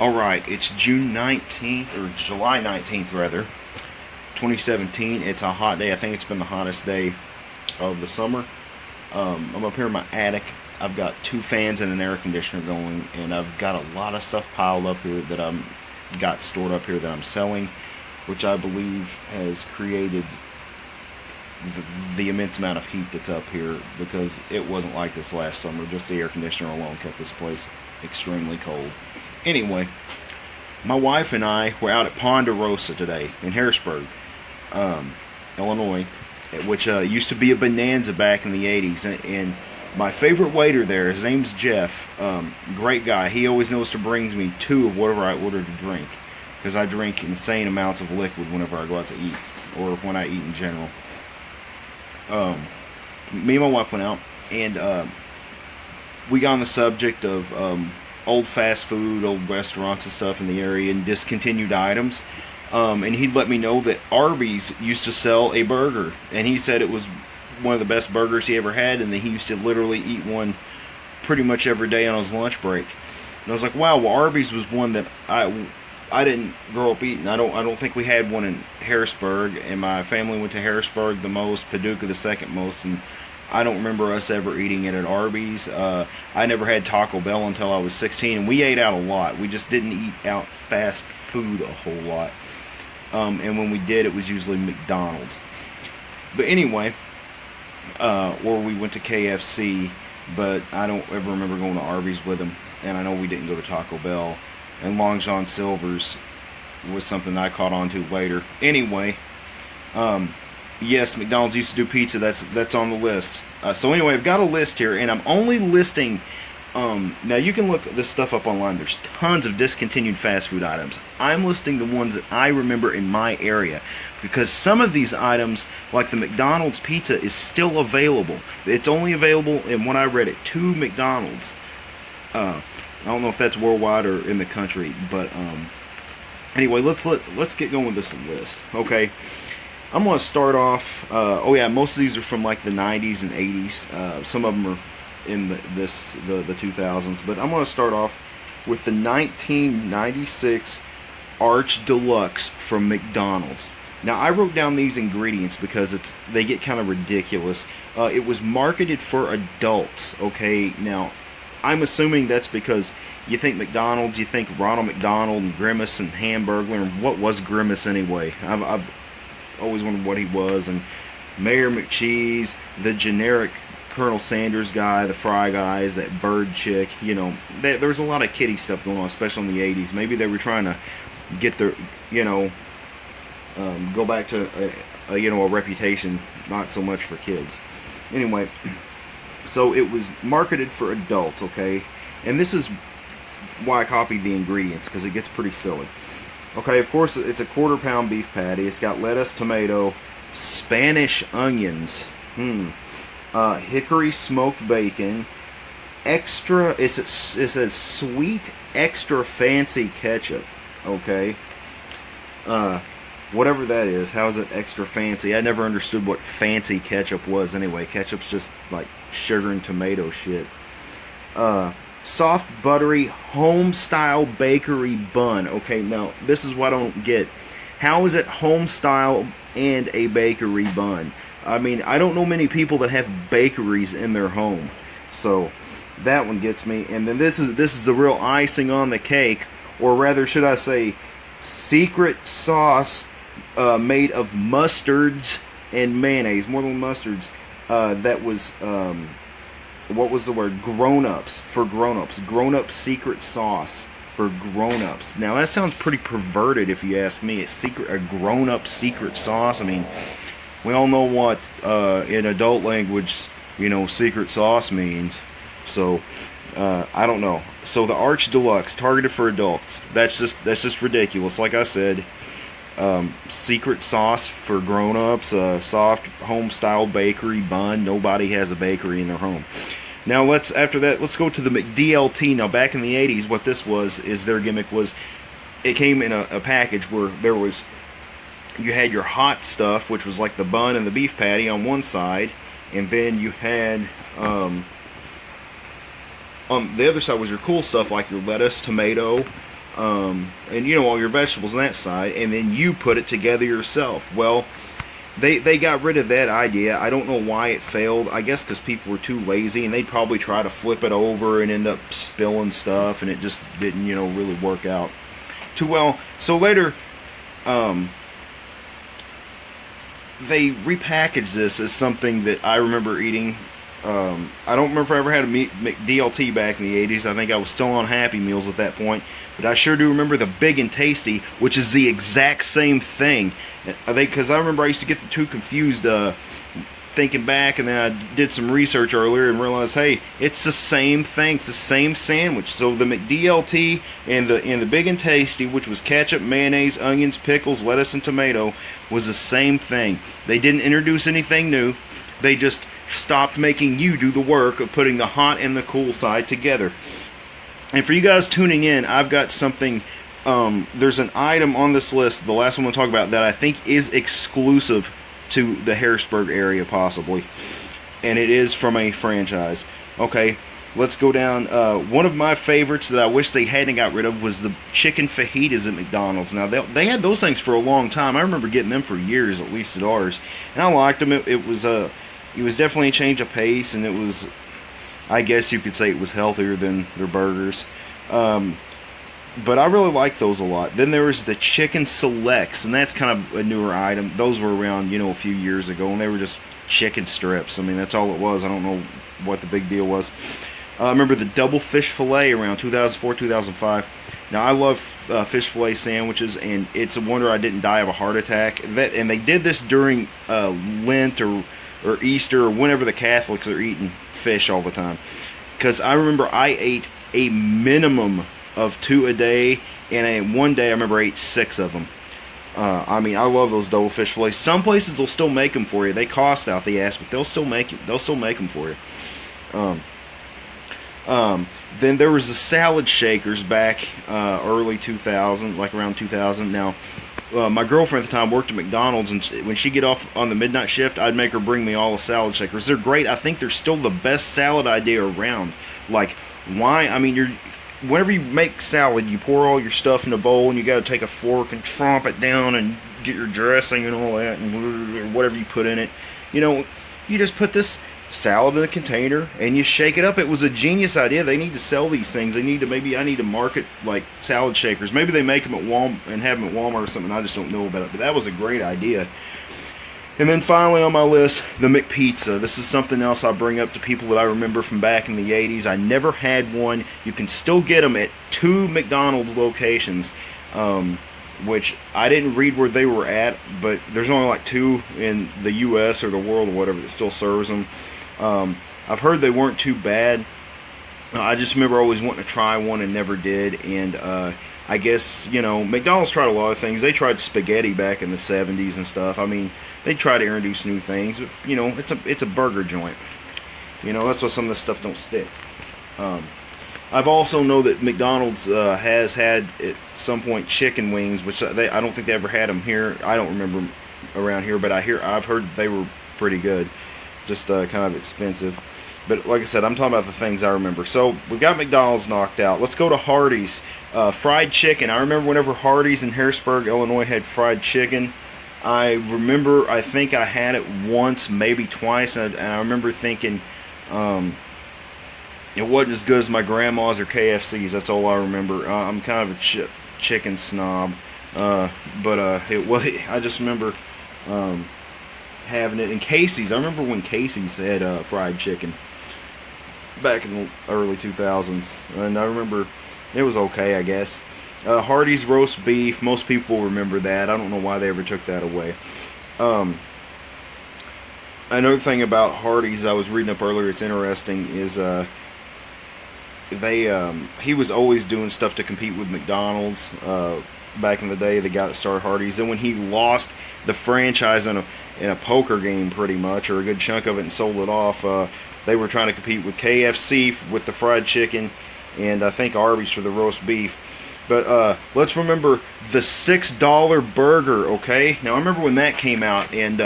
Alright, it's June 19th, or July 19th rather, 2017. It's a hot day. I think it's been the hottest day of the summer. I'm up here in my attic. I've got 2 fans and an air conditioner going, and I've got a lot of stuff piled up here that I'm got stored up here that I'm selling, which I believe has created the immense amount of heat that's up here, because it wasn't like this last summer. Just the air conditioner alone kept this place extremely cold. Anyway, my wife and I were out at Ponderosa today in Harrisburg, Illinois, which used to be a Bonanza back in the 80s. And my favorite waiter there, his name's Jeff, great guy. He always knows to bring me 2 of whatever I order to drink, because I drink insane amounts of liquid whenever I go out to eat, or when I eat in general. Me and my wife went out, and we got on the subject of old fast food, old restaurants and stuff in the area, and discontinued items. And he let me know that Arby's used to sell a burger, and he said it was one of the best burgers he ever had, and that he used to literally eat one pretty much every day on his lunch break. And I was like, wow, well, Arby's was one that I didn't grow up eating. I don't think we had one in Harrisburg, and my family went to Harrisburg the most, Paducah the second most, and I don't remember us ever eating it at Arby's. I never had Taco Bell until I was 16, and we ate out a lot. We just didn't eat out fast food a whole lot. And when we did, it was usually McDonald's. But anyway, or we went to KFC, but I don't ever remember going to Arby's with them. And I know we didn't go to Taco Bell. And Long John Silver's was something I caught on to later. Anyway, yes, McDonald's used to do pizza. That's on the list. So anyway, I've got a list here, and I'm only listing. Now you can look this stuff up online. There's tons of discontinued fast food items. I'm listing the ones that I remember in my area, because some of these items, like the McDonald's pizza, is still available. It's only available in, when I read it, 2 McDonald's. I don't know if that's worldwide or in the country, but anyway, let's get going with this list. Okay. I'm going to start off, oh yeah, most of these are from like the 90s and 80s. Some of them are in the 2000s, but I'm going to start off with the 1996 Arch Deluxe from McDonald's. Now, I wrote down these ingredients because they get kind of ridiculous. It was marketed for adults, okay? Now, I'm assuming that's because you think McDonald's, you think Ronald McDonald and Grimace and Hamburglar, and what was Grimace anyway? I've always wondered what he was. And Mayor McCheese, the generic Colonel Sanders guy, the Fry Guys, that bird chick, you know, there's a lot of kiddie stuff going on, especially in the 80s. Maybe they were trying to get their, you know, go back to a reputation, not so much for kids. Anyway, so it was marketed for adults, okay? And this is why I copied the ingredients, because it gets pretty silly. Okay, of course, it's a 1/4 pound beef patty. It's got lettuce, tomato, Spanish onions, hickory smoked bacon, extra, it says sweet extra fancy ketchup, okay? Whatever that is, how is it extra fancy? I never understood what fancy ketchup was anyway. Ketchup's just like sugar and tomato shit. Soft, buttery, home-style bakery bun. Okay, now, this is what I don't get. How is it home-style and a bakery bun? I mean, I don't know many people that have bakeries in their home. So, that one gets me. And then this is the real icing on the cake. Or rather, should I say, secret sauce made of mustards and mayonnaise. More than mustards. That was... what was the word? Grown-ups. For grown-ups. Grown-up secret sauce for grown-ups. Now, that sounds pretty perverted if you ask me. A grown-up secret sauce. I mean, we all know what, in adult language, you know, secret sauce means. So, I don't know. So, the Arch Deluxe, targeted for adults. That's just ridiculous. Like I said, secret sauce for grown-ups, soft home-style bakery bun. Nobody has a bakery in their home. Now after that, let's go to the McDLT. Now back in the 80s, what this is their gimmick was, it came in a package where you had your hot stuff, which was like the bun and the beef patty on one side, and then you had on the other side was your cool stuff, like your lettuce, tomato, and you know, all your vegetables on that side, and then you put it together yourself. Well, they got rid of that idea. I don't know why it failed. I guess because people were too lazy, and they'd probably try to flip it over and end up spilling stuff, and it just didn't, you know, really work out too well. So later, they repackaged this as something that I remember eating. I don't remember if I ever had a DLT back in the 80s. I think I was still on Happy Meals at that point. But I sure do remember the Big and Tasty, which is the exact same thing. Because I remember I used to get the two confused thinking back, and then I did some research earlier and realized, hey, it's the same thing. It's the same sandwich. So the McDLT and the Big and Tasty, which was ketchup, mayonnaise, onions, pickles, lettuce, and tomato, was the same thing. They didn't introduce anything new. They just stopped making you do the work of putting the hot and the cool side together. And for you guys tuning in, I've got something. There's an item on this list, the last one we'll talk about, that I think is exclusive to the Harrisburg area, possibly. And it is from a franchise. Okay, let's go down. One of my favorites that I wish they hadn't got rid of was the chicken fajitas at McDonald's. Now, they had those things for a long time. I remember getting them for years, at least at ours. And I liked them. It was definitely a change of pace, and it was, I guess you could say, it was healthier than their burgers. But I really like those a lot. Then there was the chicken selects, and that's kind of a newer item. Those were around, you know, a few years ago, and they were just chicken strips. I mean, that's all it was. I don't know what the big deal was. I remember the double fish fillet around 2004, 2005. Now, I love fish fillet sandwiches, and it's a wonder I didn't die of a heart attack. And they did this during Lent or Easter, or whenever the Catholics are eating fish all the time. Because I remember I ate a minimum of 2 a day, and one day I remember I ate 6 of them. I mean, I love those double fish fillets. Some places will still make them for you. They cost out the ass, but they'll still make it. They'll still make them for you. Then there was the salad shakers back early 2000, like around 2000. Now, my girlfriend at the time worked at McDonald's, and when she'd get off on the midnight shift, I'd make her bring me all the salad shakers. They're great. I think they're still the best salad idea around. Like, why? I mean, whenever you make salad, you pour all your stuff in a bowl, and you got to take a fork and tromp it down and get your dressing and all that, and whatever you put in it. You know, you just put this salad in a container and you shake it up. It was a genius idea. They need to sell these things. I need to market like salad shakers. Maybe they make them at Walmart and have them at Walmart or something. I just don't know about it. But that was a great idea. And then finally on my list, the McPizza. This is something else I bring up to people that I remember from back in the 80s. I never had one. You can still get them at 2 McDonald's locations, which I didn't read where they were at, but there's only like 2 in the U.S. or the world or whatever that still serves them. I've heard they weren't too bad. I just remember always wanting to try one and never did. And I guess, you know, McDonald's tried a lot of things. They tried spaghetti back in the 70s and stuff. I mean, they try to introduce new things, but, you know, it's a burger joint. You know, that's why some of this stuff don't stick. I've also know that McDonald's has had at some point chicken wings, which I don't think they ever had them here. I don't remember them around here, but I've heard they were pretty good, just kind of expensive. But like I said, I'm talking about the things I remember. So we got McDonald's knocked out. Let's go to Hardee's. Fried chicken. I remember whenever Hardee's in Harrisburg, Illinois had fried chicken. I remember, I think I had it once, maybe twice, and I remember thinking it wasn't as good as my grandma's or KFC's. That's all I remember. I'm kind of a chicken snob, but I just remember having it in Casey's. I remember when Casey's had fried chicken back in the early 2000s, and I remember it was okay, I guess. Hardee's roast beef, most people remember that. I don't know why they ever took that away. Another thing about Hardee's I was reading up earlier, it's interesting, is he was always doing stuff to compete with McDonald's back in the day, the guy that started Hardee's. Then when he lost the franchise in a poker game pretty much, or a good chunk of it, and sold it off, they were trying to compete with KFC with the fried chicken, and I think Arby's for the roast beef. But let's remember the $6 burger, okay? Now, I remember when that came out, and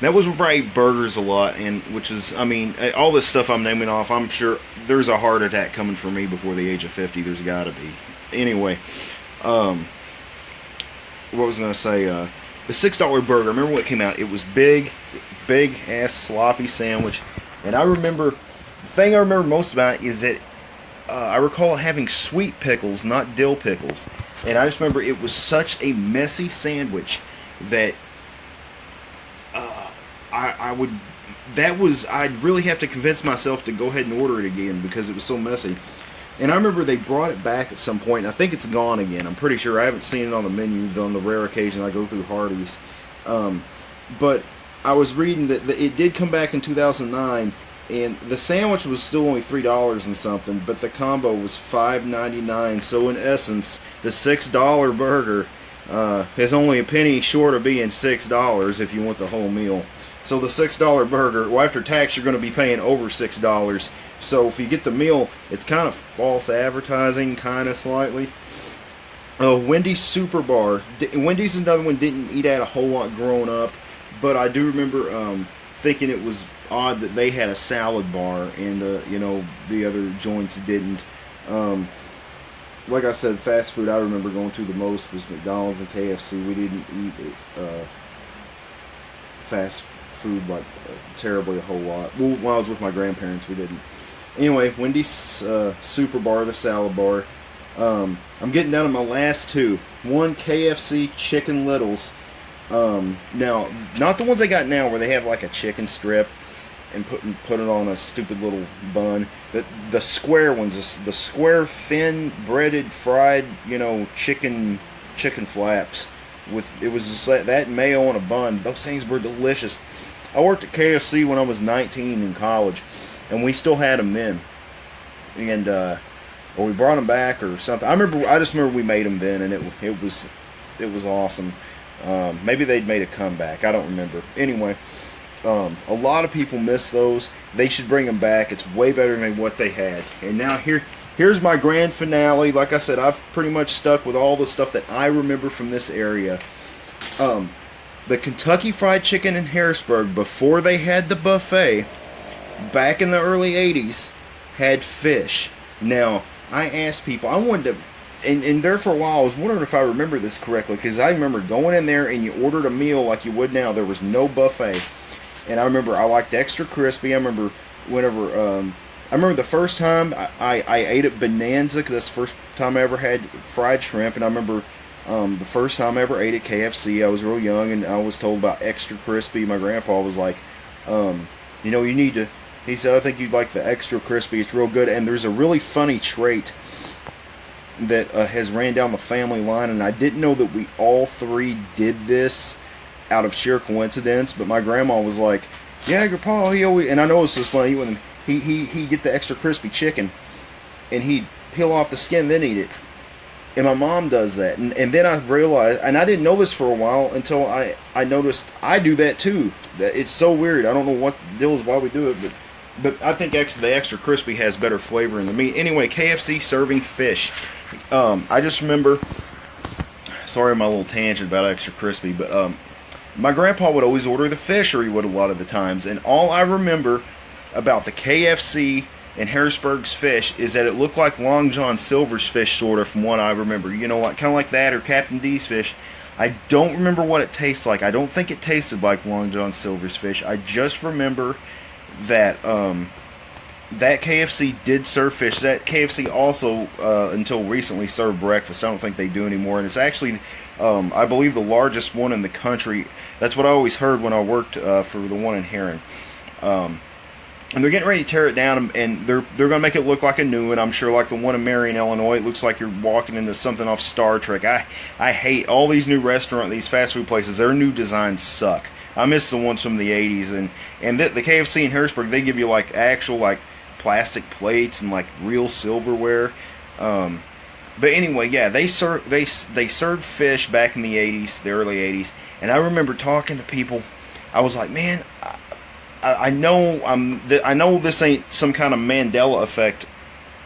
that was where I ate burgers a lot, and which is, I mean, all this stuff I'm naming off, I'm sure there's a heart attack coming for me before the age of 50. There's got to be. Anyway, um, what was I gonna say? The $6 burger. I remember when it came out. It was big ass sloppy sandwich, and I remember the thing I remember most about it is that I recall it having sweet pickles, not dill pickles, and I just remember it was such a messy sandwich that I would. That was I'd really have to convince myself to go ahead and order it again because it was so messy. And I remember they brought it back at some point. And I think it's gone again. I'm pretty sure I haven't seen it on the menu on the rare occasion I go through Hardee's. But I was reading that it did come back in 2009, and the sandwich was still only $3 and something, but the combo was $5.99. So in essence, the $6 burger is only a penny short of being $6 if you want the whole meal. So the $6 burger, well, after tax, you're going to be paying over $6. So if you get the meal, it's kind of false advertising, kind of slightly. Wendy's Super Bar. Wendy's is another one didn't eat at a whole lot growing up, but I do remember thinking it was odd that they had a salad bar and the other joints didn't. Like I said, fast food I remember going to the most was McDonald's and KFC. We didn't eat fast food like terribly a whole lot. Well, when I was with my grandparents, we didn't. Anyway, Wendy's Super Bar, the salad bar. I'm getting down to my last two. One, KFC Chicken Littles. Now, not the ones they got now where they have like a chicken strip and put it on a stupid little bun. The square ones, the square thin breaded fried chicken flaps it was just like that mayo on a bun. Those things were delicious. I worked at KFC when I was 19 in college, and we still had them then. And or we brought them back or something. I just remember we made them then, and it was awesome. Maybe they'd made a comeback. I don't remember. Anyway, a lot of people miss those. They should bring them back. It's way better than what they had. And now here's my grand finale. Like I said, I've pretty much stuck with all the stuff that I remember from this area. The Kentucky Fried Chicken in Harrisburg, before they had the buffet, back in the early 80s, had fish. Now, I asked people, I wanted to, and there for a while, I was wondering if I remember this correctly, because I remember going in there and you ordered a meal like you would now. There was no buffet. And I remember I liked extra crispy. I remember the first time I ate at Bonanza, because that's the first time I ever had fried shrimp, and I remember the first time I ever ate at KFC, I was real young, and I was told about extra crispy. My grandpa was like, you need to, he said, I think you'd like the extra crispy. It's real good. And there's a really funny trait that has ran down the family line, and I didn't know that we all three did this out of sheer coincidence, but my grandma was like, yeah, your pa, he always, and I know it's just funny, with him, he'd get the extra crispy chicken, and he'd peel off the skin, then eat it. And my mom does that. And then I realized, and I didn't know this for a while until I noticed I do that too. It's so weird. I don't know what the deal is why we do it, but I think the extra crispy has better flavor in the meat. Anyway, KFC serving fish. I just remember, sorry my little tangent about extra crispy, but my grandpa would always order the fish, or he would a lot of the times. And all I remember about the KFC and Harrisburg's fish is that it looked like Long John Silver's fish, sort of, from what I remember. Kind of like that, or Captain D's fish. I don't remember what it tastes like. I don't think it tasted like Long John Silver's fish. I just remember that that KFC did serve fish. That KFC also, until recently, served breakfast. I don't think they do anymore. And it's actually, I believe, the largest one in the country. That's what I always heard when I worked for the one in Heron. And they're getting ready to tear it down, and they're going to make it look like a new one. I'm sure, like the one in Marion, Illinois, it looks like you're walking into something off Star Trek. I hate all these new these fast food places. Their new designs suck. I miss the ones from the 80s. And the KFC in Harrisburg, they give you like actual like plastic plates and like real silverware. But anyway, yeah, they served fish back in the 80s, the early 80s. And I remember talking to people. I was like, man, I know this ain't some kind of Mandela effect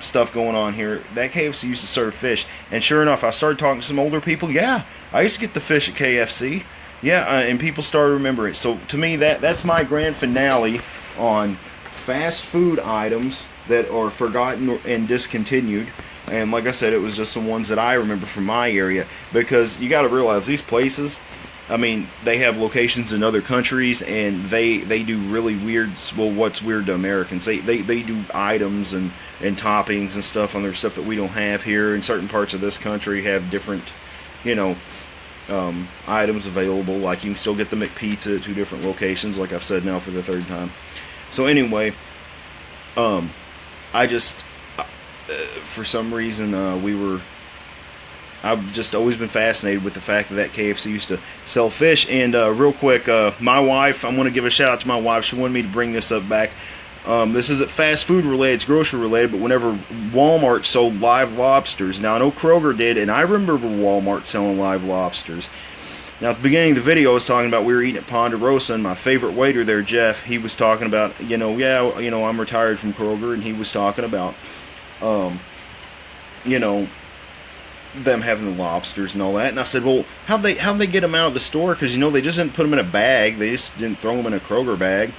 stuff going on here. That KFC used to serve fish, and sure enough, I started talking to some older people. Yeah, I used to get the fish at KFC. Yeah, and people started remembering it. So to me, that's my grand finale on fast food items that are forgotten and discontinued. And like I said, it was just the ones that I remember from my area, because you got to realize these places, I mean, they have locations in other countries, and they do really weird, well, what's weird to Americans, they do items and toppings and stuff on their stuff that we don't have here. In certain parts of this country have different, you know, items available. Like, you can still get the McPizza at 2 different locations, like I've said now for the 3rd time. So anyway, I just, for some reason, I've just always been fascinated with the fact that KFC used to sell fish. And real quick, my wife, I'm going to give a shout out to my wife. She wanted me to bring this up back. This isn't fast food related, it's grocery related, but whenever Walmart sold live lobsters, now I know Kroger did, and I remember Walmart selling live lobsters. Now at the beginning of the video I was talking about we were eating at Ponderosa, and my favorite waiter there, Jeff, he was talking about, you know, yeah, you know, I'm retired from Kroger, and he was talking about, you know, them having the lobsters and all that. And I said, well, how'd they get them out of the store? Because, you know, they just didn't put them in a bag. They just didn't throw them in a Kroger bag.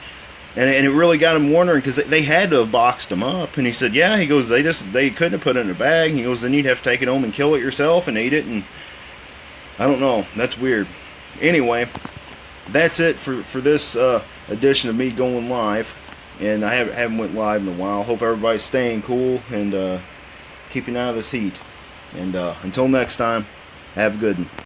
And it really got him wondering, because they had to have boxed them up. And he said, yeah, he goes, they couldn't have put it in a bag. And he goes, then you'd have to take it home and kill it yourself and eat it. And I don't know, that's weird. Anyway, that's it for this edition of me going live. And I haven't went live in a while. Hope everybody's staying cool and keeping out of this heat. And until next time, have a good one.